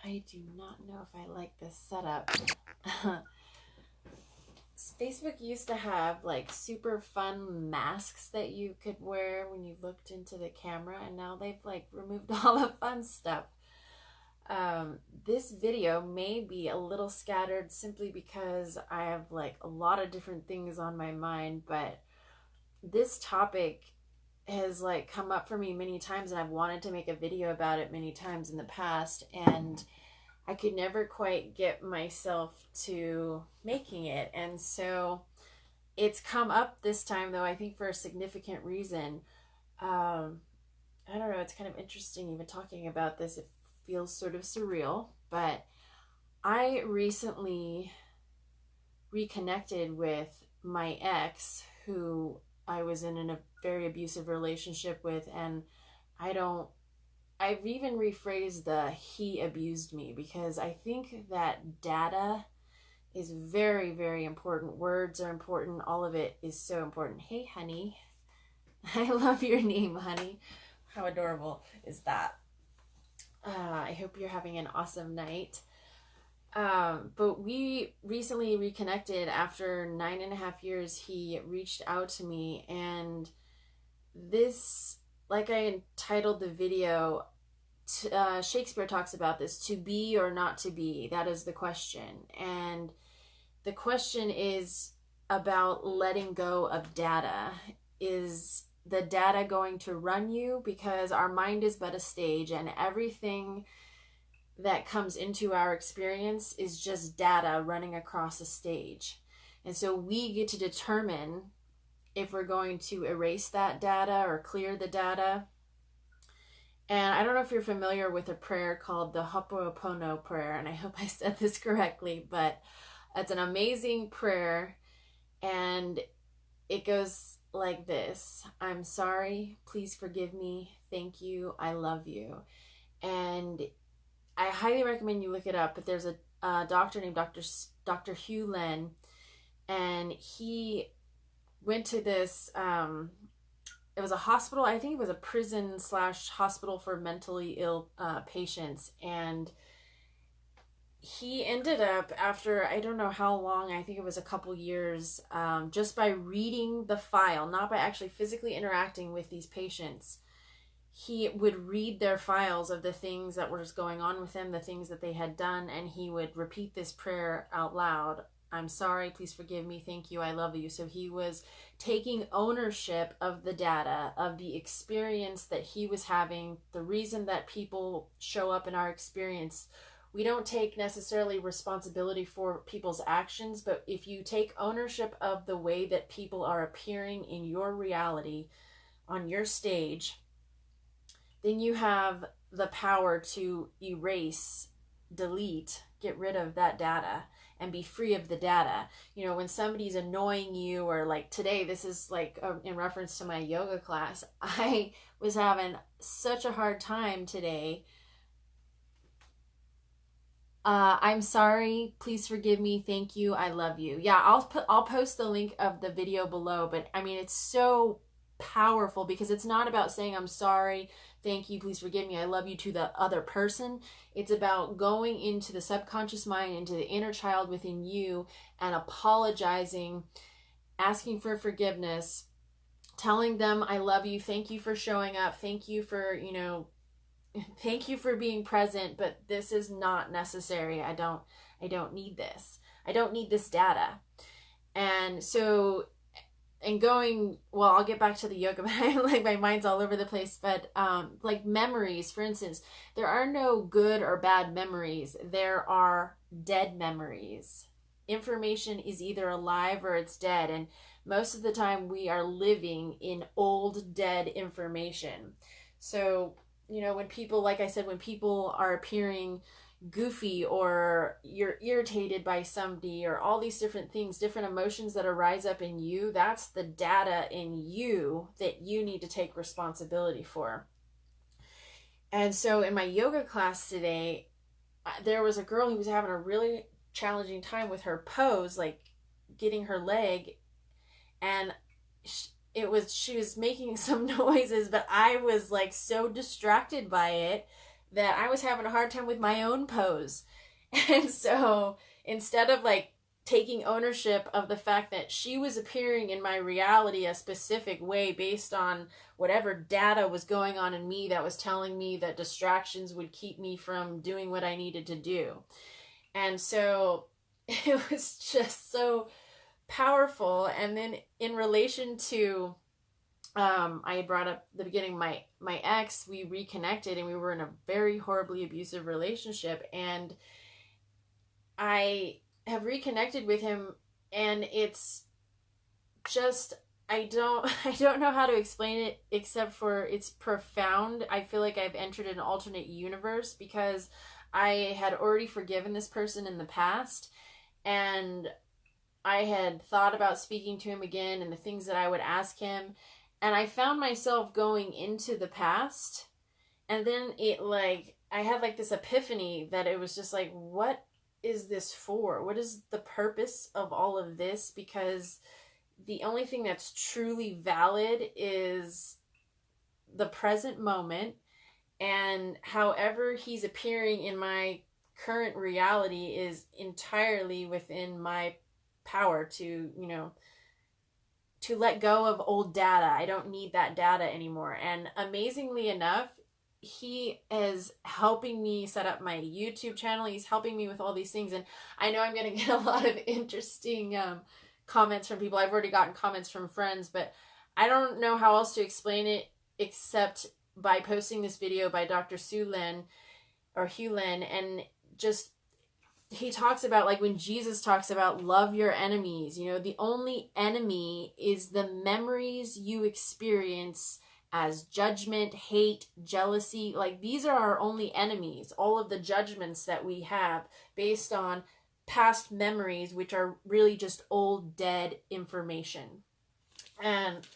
I do not know if I like this setup. Facebook used to have like super fun masks that you could wear when you looked into the camera, and now they've like removed all the fun stuff. This video may be a little scattered simply because I have like a lot of different things on my mind, but this topic has like come up for me many times, and I've wanted to make a video about it many times in the past, and I could never quite get myself to making it. And so it's come up this time, though, I think for a significant reason. Um, I don't know, it's kind of interesting even talking about this. It feels sort of surreal, but I recently reconnected with my ex, who I was in a very abusive relationship with, and I don't I've even rephrased the he abused me, because I think that data is very, very important. Words are important. All of it is so important. Hey, honey. I love your name, honey. How adorable is that? I hope you're having an awesome night. But we recently reconnected after 9.5 years. He reached out to me, and this, like I entitled the video, Shakespeare talks about this: to be or not to be, that is the question. And the question is about letting go of data. Is the data going to run you? Because our mind is but a stage, and everything that comes into our experience is just data running across a stage. And so we get to determine if we're going to erase that data or clear the data. And I don't know if you're familiar with a prayer called the Ho'oponopono prayer, and I hope I said this correctly, but it's an amazing prayer, and it goes like this: I'm sorry, please forgive me, thank you, I love you. And I highly recommend you look it up, but there's a doctor named Dr. Hugh Len, and he went to this it was a hospital. I think it was a prison slash hospital for mentally ill patients. And he ended up, after I don't know how long, I think it was a couple years, just by reading the file, not by actually physically interacting with these patients, he would read their files of the things that was going on with them, the things that they had done, and he would repeat this prayer out loud: I'm sorry, please forgive me, thank you, I love you. So he was taking ownership of the data, of the experience that he was having, the reason that people show up in our experience. We don't take necessarily responsibility for people's actions, but if you take ownership of the way that people are appearing in your reality, on your stage, then you have the power to erase, delete, get rid of that data and be free of the data. You know, when somebody's annoying you, or like today, this is like in reference to my yoga class, I was having such a hard time today. I'm sorry, please forgive me, thank you, I love you. Yeah, I'll post the link of the video below, but I mean, it's so powerful, because it's not about saying I'm sorry, thank you, please forgive me, I love you to the other person. It's about going into the subconscious mind, into the inner child within you, and apologizing, asking for forgiveness, telling them I love you, thank you for showing up, thank you for, thank you for being present, but this is not necessary. I don't need this. I don't need this data. And so, and going, well, I'll get back to the yoga, but like my mind's all over the place. But like memories, for instance, there are no good or bad memories. There are dead memories. Information is either alive or it's dead. And most of the time we are living in old, dead information. So, when people, like I said, when people are appearing goofy, or you're irritated by somebody, or all these different things, different emotions that arise up in you, that's the data in you that you need to take responsibility for. And so in my yoga class today, there was a girl who was having a really challenging time with her pose, like getting her leg, and she was making some noises, but I was like so distracted by it that I was having a hard time with my own pose. And so instead of like taking ownership of the fact that she was appearing in my reality a specific way based on whatever data was going on in me that was telling me that distractions would keep me from doing what I needed to do. And so it was just so powerful. And then in relation to I had brought up the beginning, my ex, we reconnected and we were in a very horribly abusive relationship, and I have reconnected with him, and it's just I don't know how to explain it except for it's profound. I feel like I've entered an alternate universe because I had already forgiven this person in the past, and I had thought about speaking to him again and the things that I would ask him, and I found myself going into the past, and then it like I had like this epiphany that it was just like, what is this for? What is the purpose of all of this? Because the only thing that's truly valid is the present moment, and however he's appearing in my current reality is entirely within my power to, to let go of old data. I don't need that data anymore. And amazingly enough, he is helping me set up my YouTube channel. He's helping me with all these things. And I know I'm going to get a lot of interesting comments from people. I've already gotten comments from friends, but I don't know how else to explain it except by posting this video by Dr. Sue Lin or Hugh Lin. And just, he talks about like when Jesus talks about love your enemies, the only enemy is the memories you experience as judgment, hate, jealousy. Like these are our only enemies. All of the judgments that we have based on past memories, which are really just old, dead information. And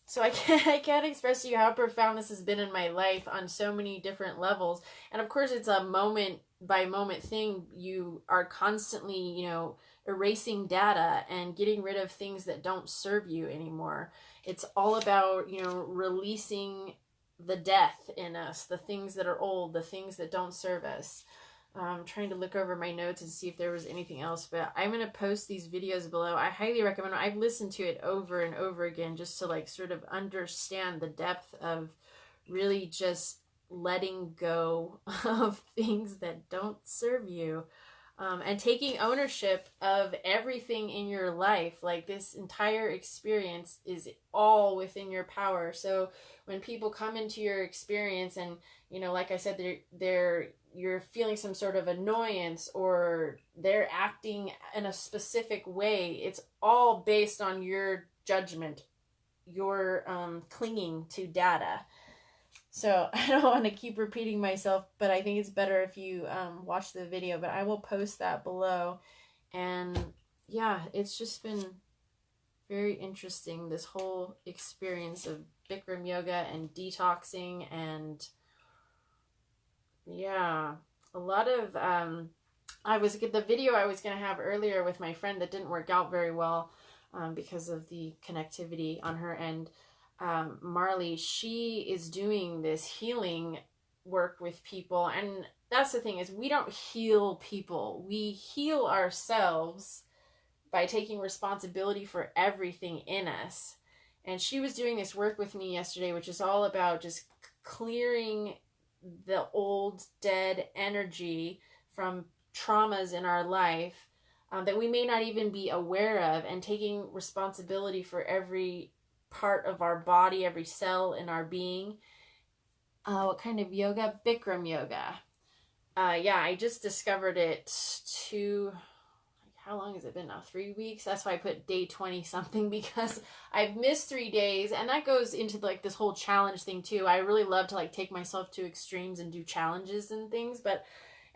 so I can't express to you how profound this has been in my life on so many different levels. And of course, it's a moment by moment thing. You are constantly, erasing data and getting rid of things that don't serve you anymore. It's all about, releasing the death in us, the things that are old, the things that don't serve us. I'm trying to look over my notes and see if there was anything else, but I'm going to post these videos below. I highly recommend it. I've listened to it over and over again just to like sort of understand the depth of really just letting go of things that don't serve you. And taking ownership of everything in your life. Like this entire experience is all within your power. So when people come into your experience and, like I said, you're feeling some sort of annoyance or they're acting in a specific way, it's all based on your judgment, your clinging to data. So I don't want to keep repeating myself, but I think it's better if you watch the video, but I will post that below. And yeah, it's just been very interesting, this whole experience of Bikram yoga and detoxing. And yeah, a lot of the video I was going to have earlier with my friend that didn't work out very well because of the connectivity on her end. Marley, she is doing this healing work with people, and that's the thing, is we don't heal people, we heal ourselves by taking responsibility for everything in us. And she was doing this work with me yesterday, which is all about just clearing the old dead energy from traumas in our life that we may not even be aware of, and taking responsibility for every part of our body, every cell in our being. What kind of yoga? Bikram yoga. Yeah, I just discovered it how long has it been now? 3 weeks? That's why I put day 20 something, because I've missed 3 days, and that goes into like this whole challenge thing too. I really love to like take myself to extremes and do challenges and things, but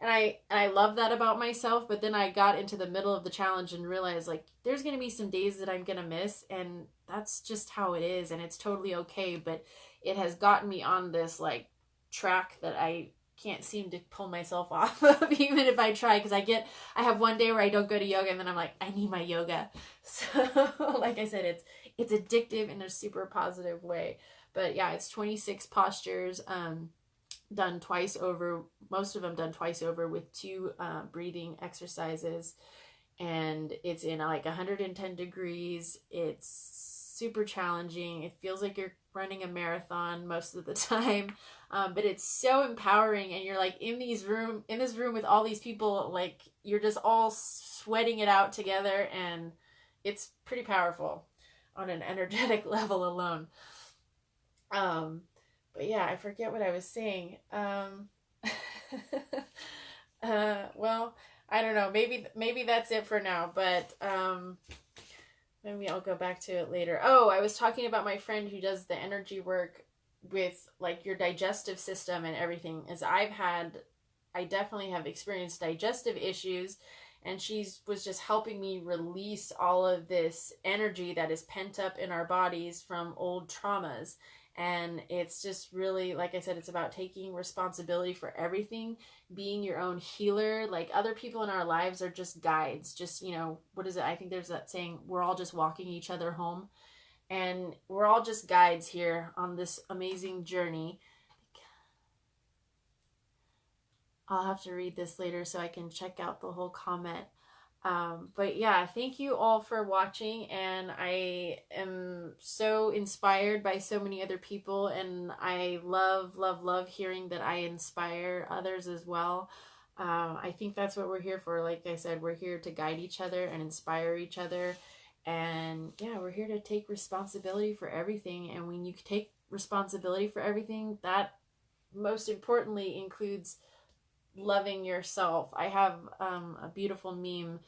and I love that about myself. But then I got into the middle of the challenge and realized like there's going to be some days that I'm going to miss, and that's just how it is, and it's totally okay. But it has gotten me on this like track that I can't seem to pull myself off of, even if I try, because I have one day where I don't go to yoga and then I'm like, I need my yoga. So like I said, it's addictive in a super positive way. But yeah, it's 26 postures. done twice over, most of them done twice over with 2 breathing exercises. And it's in like 110 degrees. It's super challenging. It feels like you're running a marathon most of the time. But it's so empowering, and you're like in this room with all these people, like you're just all sweating it out together, and it's pretty powerful on an energetic level alone. But yeah, I forget what I was saying. Well, I don't know. Maybe that's it for now, but maybe I'll go back to it later. Oh, I was talking about my friend who does the energy work with like your digestive system and everything. I definitely have experienced digestive issues, and she was just helping me release all of this energy that is pent up in our bodies from old traumas. And it's just really, like I said, it's about taking responsibility for everything, being your own healer. Like, other people in our lives are just guides. Just, what is it? I think there's that saying, we're all just walking each other home. And we're all just guides here on this amazing journey. I'll have to read this later so I can check out the whole comment. But yeah, thank you all for watching, and I am so inspired by so many other people, and I love, love, love hearing that I inspire others as well. I think that's what we're here for. Like I said, we're here to guide each other and inspire each other. And yeah, we're here to take responsibility for everything. And when you take responsibility for everything, that most importantly includes loving yourself. I have a beautiful meme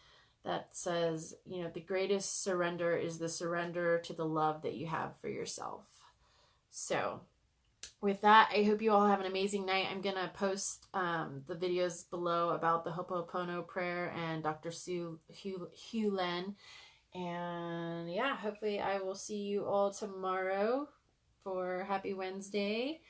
that says, the greatest surrender is the surrender to the love that you have for yourself. So with that, I hope you all have an amazing night. I'm going to post the videos below about the Ho'oponopono prayer and Dr. Hew Len. And yeah, hopefully I will see you all tomorrow for Happy Wednesday.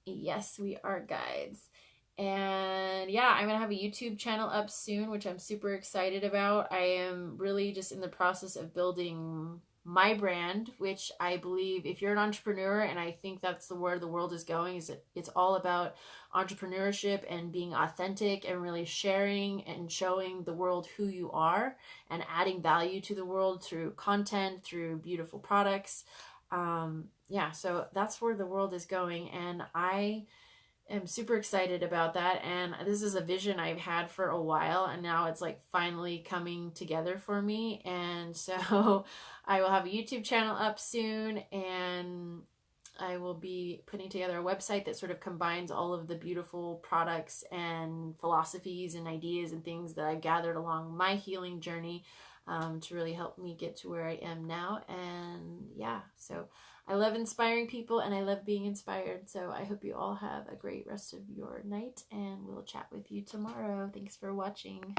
Yes, we are guides. And yeah, I'm going to have a YouTube channel up soon, which I'm super excited about. I am really just in the process of building my brand, which I believe if you're an entrepreneur, and I think that's where the world is going, is that it's all about entrepreneurship and being authentic and really sharing and showing the world who you are and adding value to the world through content, through beautiful products. Yeah, so that's where the world is going, and I am super excited about that. And this is a vision I've had for a while, and now it's like finally coming together for me. And so I will have a YouTube channel up soon, and I will be putting together a website that sort of combines all of the beautiful products and philosophies and ideas and things that I've gathered along my healing journey, to really help me get to where I am now. And yeah, so I love inspiring people, and I love being inspired. So I hope you all have a great rest of your night, and we'll chat with you tomorrow. Thanks for watching.